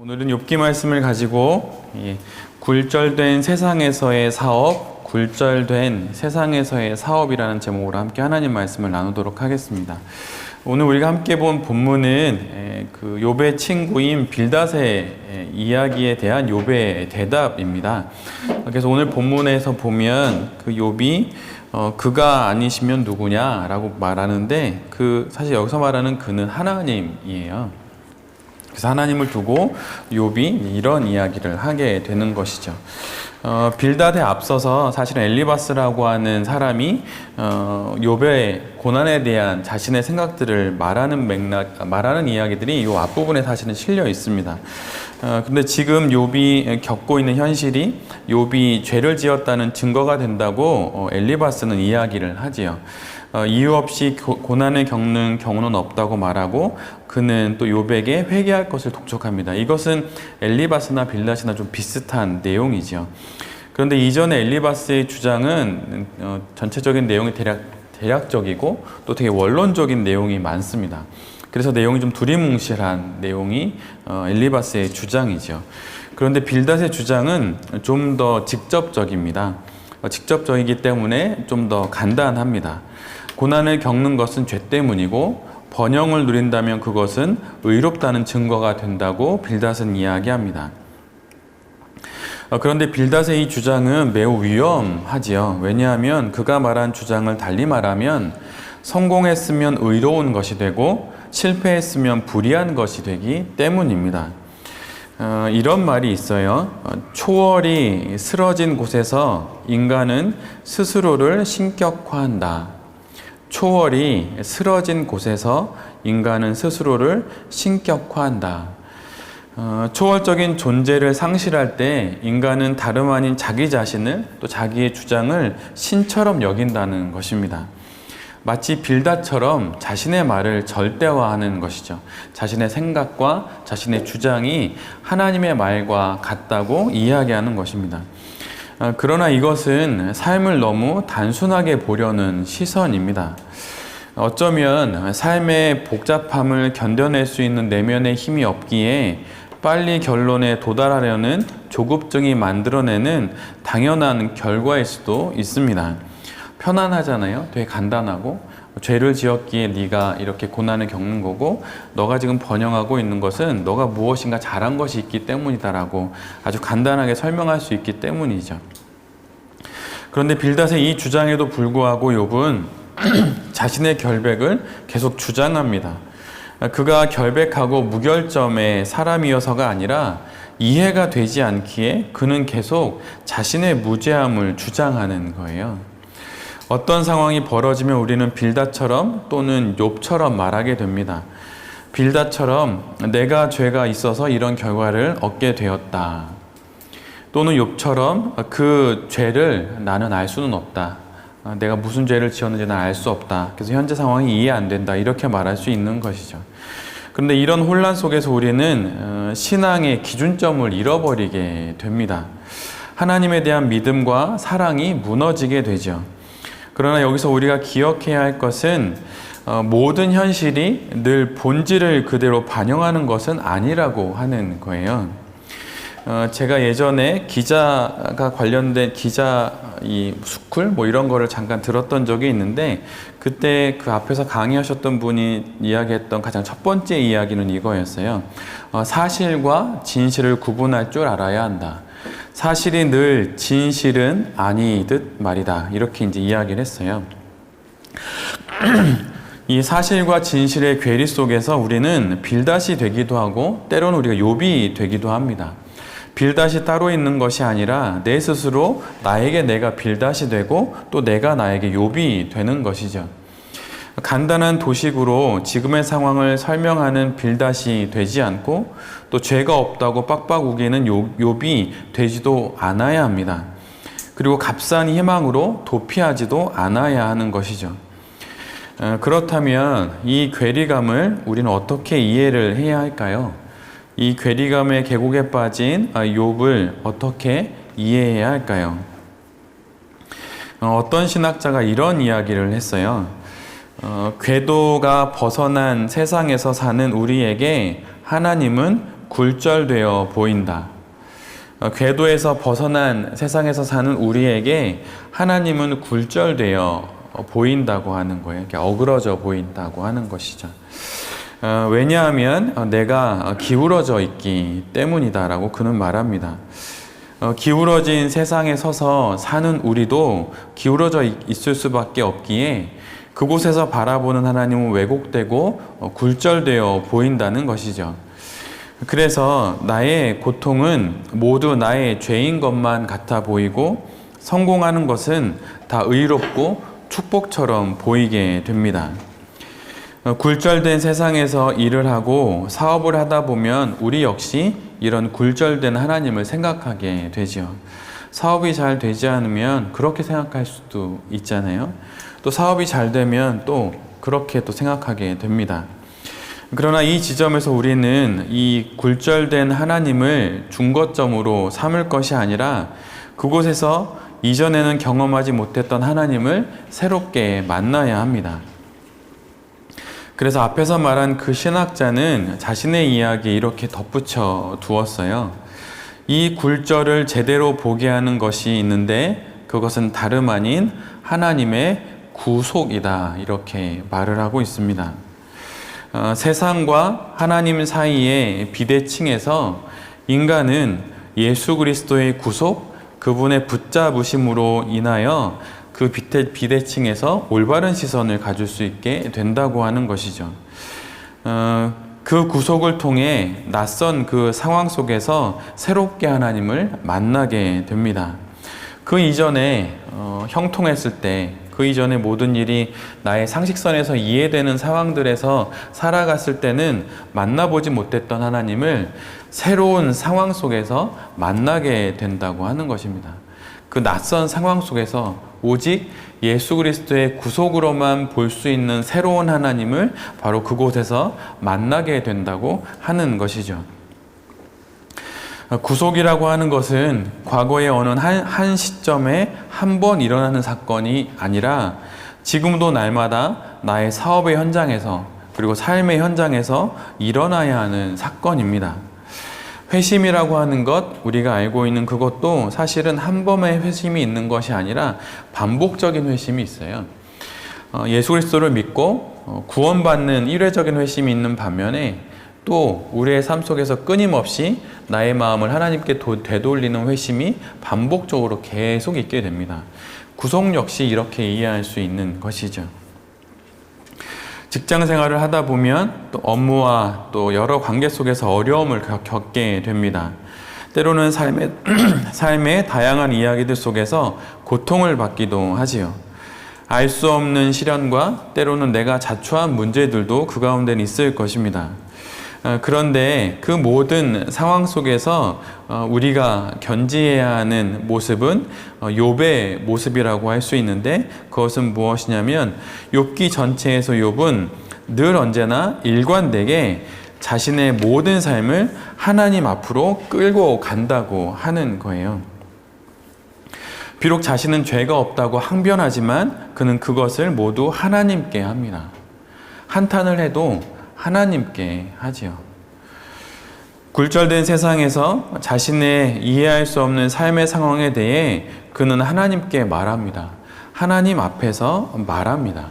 오늘은 욥기 말씀을 가지고 굴절된 세상에서의 사업, 굴절된 세상에서의 사업이라는 제목으로 함께 하나님 말씀을 나누도록 하겠습니다. 오늘 우리가 함께 본 본문은 그 욥의 친구인 빌닷의 이야기에 대한 욥의 대답입니다. 그래서 오늘 본문에서 보면 그 욥이 그가 아니시면 누구냐라고 말하는데 사실 여기서 말하는 그는 하나님이에요. 그래서 하나님을 두고 욥이 이런 이야기를 하게 되는 것이죠. 빌닷에 앞서서 사실은 엘리바스라고 하는 사람이 욥의 고난에 대한 자신의 생각들을 말하는 이야기들이 이 앞부분에 사실은 실려 있습니다. 근데 지금 욥이 겪고 있는 현실이 욥이 죄를 지었다는 증거가 된다고 엘리바스는 이야기를 하지요. 이유 없이 고난을 겪는 경우는 없다고 말하고 그는 또 욥에게 회개할 것을 독촉합니다. 이것은 엘리바스나 빌닷이나 좀 비슷한 내용이죠. 그런데 이전에 엘리바스의 주장은 전체적인 내용이 대략적이고 또 되게 원론적인 내용이 많습니다. 그래서 내용이 좀 두리뭉실한 내용이 엘리바스의 주장이죠. 그런데 빌닷의 주장은 좀 더 직접적입니다. 직접적이기 때문에 좀 더 간단합니다. 고난을 겪는 것은 죄 때문이고 번영을 누린다면 그것은 의롭다는 증거가 된다고 빌닷은 이야기합니다. 그런데 빌닷의 이 주장은 매우 위험하지요. 왜냐하면 그가 말한 주장을 달리 말하면 성공했으면 의로운 것이 되고 실패했으면 불의한 것이 되기 때문입니다. 이런 말이 있어요. 초월이 쓰러진 곳에서 인간은 스스로를 신격화한다. 초월이 쓰러진 곳에서 인간은 스스로를 신격화한다. 초월적인 존재를 상실할 때 인간은 다름 아닌 자기 자신을 또 자기의 주장을 신처럼 여긴다는 것입니다. 마치 빌닷처럼 자신의 말을 절대화하는 것이죠. 자신의 생각과 자신의 주장이 하나님의 말과 같다고 이야기하는 것입니다. 그러나 이것은 삶을 너무 단순하게 보려는 시선입니다. 어쩌면 삶의 복잡함을 견뎌낼 수 있는 내면의 힘이 없기에 빨리 결론에 도달하려는 조급증이 만들어내는 당연한 결과일 수도 있습니다. 편안하잖아요. 되게 간단하고 죄를 지었기에 네가 이렇게 고난을 겪는 거고 너가 지금 번영하고 있는 것은 너가 무엇인가 잘한 것이 있기 때문이다라고 아주 간단하게 설명할 수 있기 때문이죠. 그런데 빌닷의 이 주장에도 불구하고 욥은 자신의 결백을 계속 주장합니다. 그가 결백하고 무결점의 사람이어서가 아니라 이해가 되지 않기에 그는 계속 자신의 무죄함을 주장하는 거예요. 어떤 상황이 벌어지면 우리는 빌닷처럼 또는 욥처럼 말하게 됩니다. 빌닷처럼 내가 죄가 있어서 이런 결과를 얻게 되었다. 또는 욥처럼 그 죄를 나는 알 수는 없다. 내가 무슨 죄를 지었는지는 알 수 없다. 그래서 현재 상황이 이해 안 된다. 이렇게 말할 수 있는 것이죠. 그런데 이런 혼란 속에서 우리는 신앙의 기준점을 잃어버리게 됩니다. 하나님에 대한 믿음과 사랑이 무너지게 되죠. 그러나 여기서 우리가 기억해야 할 것은 모든 현실이 늘 본질을 그대로 반영하는 것은 아니라고 하는 거예요. 제가 예전에 기자가 관련된 이 스쿨 이런 거를 잠깐 들었던 적이 있는데 그때 그 앞에서 강의하셨던 분이 이야기했던 가장 첫 번째 이야기는 이거였어요. 사실과 진실을 구분할 줄 알아야 한다. 사실이 늘 진실은 아니듯 말이다. 이렇게 이제 이야기를 했어요. 이 사실과 진실의 괴리 속에서 우리는 빌닷이 되기도 하고 때로는 우리가 욥이 되기도 합니다. 빌닷이 따로 있는 것이 아니라 내 스스로 나에게 내가 빌닷이 되고 또 내가 나에게 욥이 되는 것이죠. 간단한 도식으로 지금의 상황을 설명하는 빌닷이 되지 않고 또 죄가 없다고 빡빡 우기는 욥이 되지도 않아야 합니다. 그리고 값싼 희망으로 도피하지도 않아야 하는 것이죠. 그렇다면 이 괴리감을 우리는 어떻게 이해를 해야 할까요? 이 괴리감의 계곡에 빠진 욥을 어떻게 이해해야 할까요? 어떤 신학자가 이런 이야기를 했어요. 궤도가 벗어난 세상에서 사는 우리에게 하나님은 굴절되어 보인다. 궤도에서 벗어난 세상에서 사는 우리에게 하나님은 굴절되어 보인다고 하는 거예요. 이렇게 어그러져 보인다고 하는 것이죠. 왜냐하면 내가 기울어져 있기 때문이다라고 그는 말합니다. 기울어진 세상에 서서 사는 우리도 기울어져 있을 수밖에 없기에 그곳에서 바라보는 하나님은 왜곡되고 굴절되어 보인다는 것이죠. 그래서 나의 고통은 모두 나의 죄인 것만 같아 보이고 성공하는 것은 다 의롭고 축복처럼 보이게 됩니다. 굴절된 세상에서 일을 하고 사업을 하다 보면 우리 역시 이런 굴절된 하나님을 생각하게 되죠. 사업이 잘 되지 않으면 그렇게 생각할 수도 있잖아요. 또 사업이 잘 되면 또 그렇게 또 생각하게 됩니다. 그러나 이 지점에서 우리는 이 굴절된 하나님을 중거점으로 삼을 것이 아니라 그곳에서 이전에는 경험하지 못했던 하나님을 새롭게 만나야 합니다. 그래서 앞에서 말한 그 신학자는 자신의 이야기에 이렇게 덧붙여 두었어요. 이 굴절을 제대로 보게 하는 것이 있는데 그것은 다름 아닌 하나님의 구속이다. 이렇게 말을 하고 있습니다. 세상과 하나님 사이의 비대칭에서 인간은 예수 그리스도의 구속, 그분의 붙잡으심으로 인하여 그 비대칭에서 올바른 시선을 가질 수 있게 된다고 하는 것이죠. 그 구속을 통해 낯선 그 상황 속에서 새롭게 하나님을 만나게 됩니다. 그 이전에 형통했을 때, 그 이전에 모든 일이 나의 상식선에서 이해되는 상황들에서 살아갔을 때는 만나보지 못했던 하나님을 새로운 상황 속에서 만나게 된다고 하는 것입니다. 그 낯선 상황 속에서 오직 예수 그리스도의 구속으로만 볼 수 있는 새로운 하나님을 바로 그곳에서 만나게 된다고 하는 것이죠. 구속이라고 하는 것은 과거의 어느 한 시점에 한 번 일어나는 사건이 아니라 지금도 날마다 나의 사업의 현장에서 그리고 삶의 현장에서 일어나야 하는 사건입니다. 회심이라고 하는 것, 우리가 알고 있는 그것도 사실은 한 번의 회심이 있는 것이 아니라 반복적인 회심이 있어요. 예수 그리스도를 믿고 구원받는 일회적인 회심이 있는 반면에 또 우리의 삶 속에서 끊임없이 나의 마음을 하나님께 되돌리는 회심이 반복적으로 계속 있게 됩니다. 구속 역시 이렇게 이해할 수 있는 것이죠. 직장 생활을 하다 보면 또 업무와 또 여러 관계 속에서 어려움을 겪게 됩니다. 때로는 삶의 다양한 이야기들 속에서 고통을 받기도 하지요. 알 수 없는 시련과 때로는 내가 자초한 문제들도 그 가운데는 있을 것입니다. 그런데 그 모든 상황 속에서 우리가 견지해야 하는 모습은 욥의 모습이라고 할 수 있는데 그것은 무엇이냐면 욥기 전체에서 욥은 늘 언제나 일관되게 자신의 모든 삶을 하나님 앞으로 끌고 간다고 하는 거예요. 비록 자신은 죄가 없다고 항변하지만 그는 그것을 모두 하나님께 합니다. 한탄을 해도 하나님께 하지요. 굴절된 세상에서 자신의 이해할 수 없는 삶의 상황에 대해 그는 하나님께 말합니다. 하나님 앞에서 말합니다.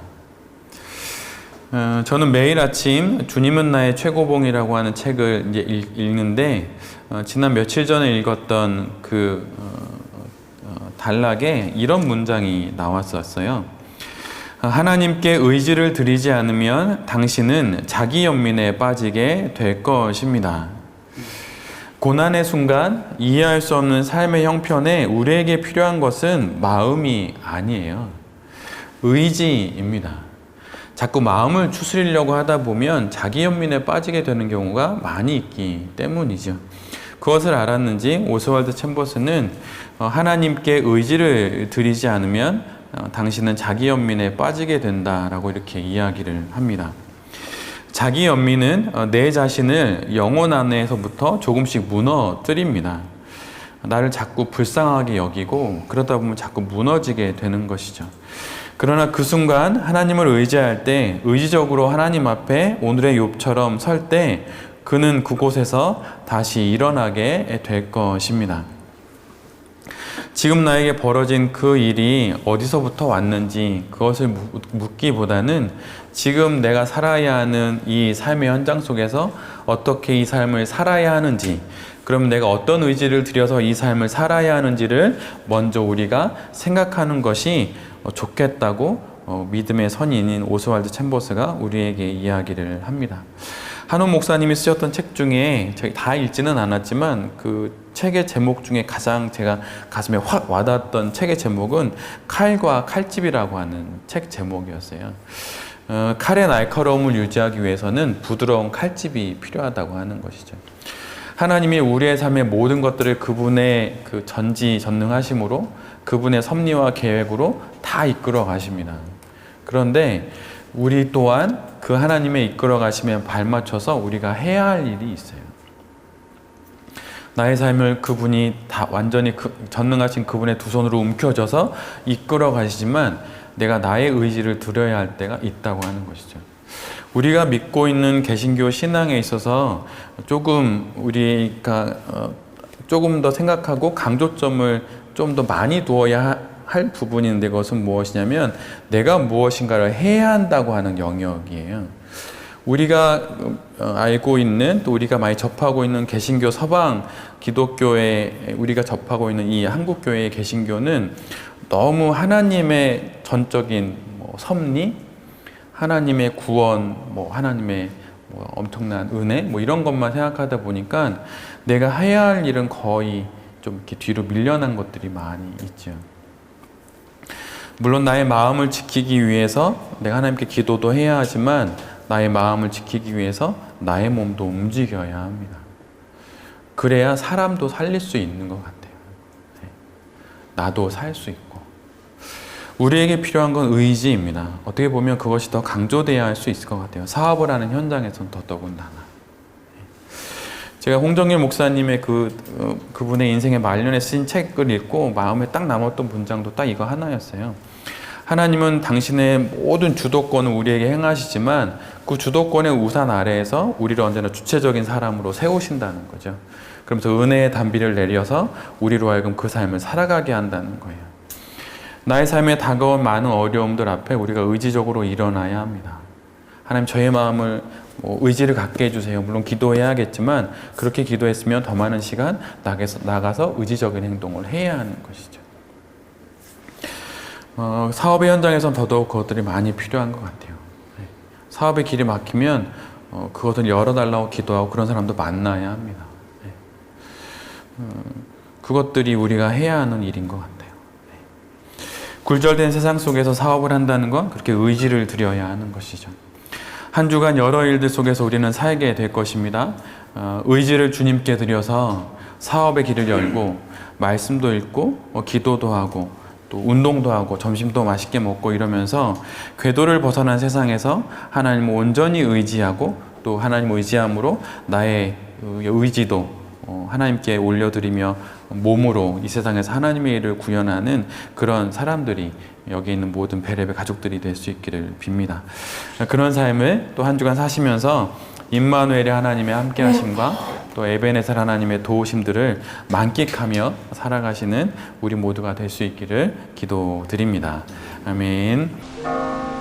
저는 매일 아침 주님은 나의 최고봉이라고 하는 책을 이제 읽는데 지난 며칠 전에 읽었던 그 단락에 이런 문장이 나왔었어요. 하나님께 의지를 드리지 않으면 당신은 자기 연민에 빠지게 될 것입니다. 고난의 순간 이해할 수 없는 삶의 형편에 우리에게 필요한 것은 마음이 아니에요. 의지입니다. 자꾸 마음을 추스리려고 하다 보면 자기 연민에 빠지게 되는 경우가 많이 있기 때문이죠. 그것을 알았는지 오스왈드 챔버스는 하나님께 의지를 드리지 않으면 당신은 자기 연민에 빠지게 된다라고 이렇게 이야기를 합니다. 자기 연민은 내 자신을 영혼 안에서부터 조금씩 무너뜨립니다. 나를 자꾸 불쌍하게 여기고 그러다 보면 자꾸 무너지게 되는 것이죠. 그러나 그 순간 하나님을 의지할 때 의지적으로 하나님 앞에 오늘의 욥처럼 설 때 그는 그곳에서 다시 일어나게 될 것입니다. 지금 나에게 벌어진 그 일이 어디서부터 왔는지 그것을 묻기보다는 지금 내가 살아야 하는 이 삶의 현장 속에서 어떻게 이 삶을 살아야 하는지, 그럼 내가 어떤 의지를 들여서 이 삶을 살아야 하는지를 먼저 우리가 생각하는 것이 좋겠다고 믿음의 선인인 오스왈드 챔버스가 우리에게 이야기를 합니다. 한원 목사님이 쓰셨던 책 중에 제가 다 읽지는 않았지만 그 책의 제목 중에 가장 제가 가슴에 확 와닿았던 책의 제목은 칼과 칼집이라고 하는 책 제목이었어요. 칼의 날카로움을 유지하기 위해서는 부드러운 칼집이 필요하다고 하는 것이죠. 하나님이 우리의 삶의 모든 것들을 그분의 그 전지전능하심으로 그분의 섭리와 계획으로 다 이끌어 가십니다. 그런데 우리 또한 그 하나님의 이끌어 가심에 발맞춰서 우리가 해야 할 일이 있어요. 나의 삶을 그분이 다 완전히 전능하신 그분의 두 손으로 움켜져서 이끌어 가시지만 내가 나의 의지를 들여야 할 때가 있다고 하는 것이죠. 우리가 믿고 있는 개신교 신앙에 있어서 조금 우리가 조금 더 생각하고 강조점을 좀 더 많이 두어야 할 부분인데 그것은 무엇이냐면 내가 무엇인가를 해야 한다고 하는 영역이에요. 우리가 알고 있는 또 우리가 많이 접하고 있는 개신교 서방 기독교에 우리가 접하고 있는 이 한국교회의 개신교는 너무 하나님의 전적인 섭리, 하나님의 구원, 하나님의 엄청난 은혜 이런 것만 생각하다 보니까 내가 해야 할 일은 거의 좀 이렇게 뒤로 밀려난 것들이 많이 있죠. 물론 나의 마음을 지키기 위해서 내가 하나님께 기도도 해야 하지만 나의 마음을 지키기 위해서 나의 몸도 움직여야 합니다. 그래야 사람도 살릴 수 있는 것 같아요. 나도 살 수 있고. 우리에게 필요한 건 의지입니다. 어떻게 보면 그것이 더 강조돼야 할 수 있을 것 같아요. 사업을 하는 현장에서는 더더군다나. 제가 홍정일 목사님의 그분의 인생의 말년에 쓴 책을 읽고 마음에 딱 남았던 문장도 딱 이거 하나였어요. 하나님은 당신의 모든 주도권을 우리에게 행하시지만 그 주도권의 우산 아래에서 우리를 언제나 주체적인 사람으로 세우신다는 거죠. 그러면서 은혜의 단비를 내려서 우리로 하여금 그 삶을 살아가게 한다는 거예요. 나의 삶에 다가온 많은 어려움들 앞에 우리가 의지적으로 일어나야 합니다. 하나님 저의 마음을 의지를 갖게 해주세요. 물론 기도해야겠지만 그렇게 기도했으면 더 많은 시간 나가서 의지적인 행동을 해야 하는 것이죠. 사업의 현장에선 더더욱 그것들이 많이 필요한 것 같아요. 사업의 길이 막히면 그것을 열어달라고 기도하고 그런 사람도 만나야 합니다. 그것들이 우리가 해야 하는 일인 것 같아요. 굴절된 세상 속에서 사업을 한다는 건 그렇게 의지를 들여야 하는 것이죠. 한 주간 여러 일들 속에서 우리는 살게 될 것입니다. 의지를 주님께 드려서 사업의 길을 열고 말씀도 읽고 기도도 하고 또 운동도 하고 점심도 맛있게 먹고 이러면서 궤도를 벗어난 세상에서 하나님을 온전히 의지하고 또 하나님 의지함으로 나의 의지도 하나님께 올려드리며 몸으로 이 세상에서 하나님의 일을 구현하는 그런 사람들이 여기 있는 모든 베레베 가족들이 될 수 있기를 빕니다. 그런 삶을 또 한 주간 사시면서 임마누엘의 하나님의 함께 하심과 또 에베네셀 하나님의 도우심들을 만끽하며 살아가시는 우리 모두가 될 수 있기를 기도드립니다. 아멘.